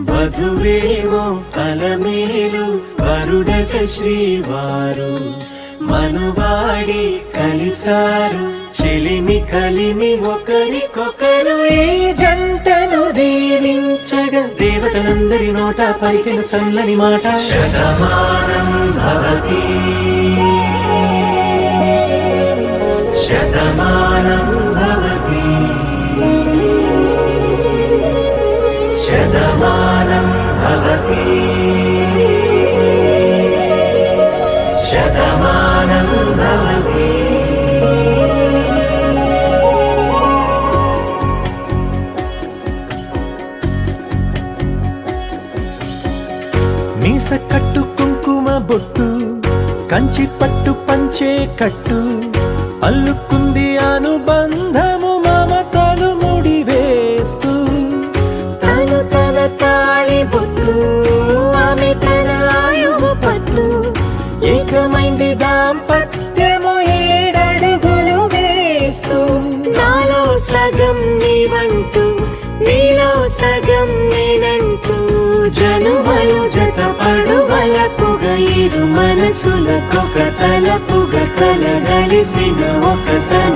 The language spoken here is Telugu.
వధువేమో అలమేలు వరుడట శ్రీవారు మనువాడి కలిసారు చెలిమి కలిమి ఒకరికొకరు ఈ జంటను దీవించగా దేవతలందరి నోట పలికిన చల్లని మాట శతమానం భవతి శతమానం భవతి శతమానం భవతి శతమానం భవతి. మీస కట్టు కుంకుమ బొట్టు కంచి పట్టు పంచే కట్టు అల్లుకుంది అనుబంధము మమతలు ముడివేస్తూ తను తన తాళి బొట్టు ఆమె తన ఆయువు పట్టు ఏకమైంది దాంపత్యము 7 అడుగులు వేస్తూ నాలో సగం నీవంటూ నీలో సగం నేనంటూ జనుమలు జత పడువల పొగ ఇరు మనసులకొక తలపుగ కలగలిసిన ఒక తన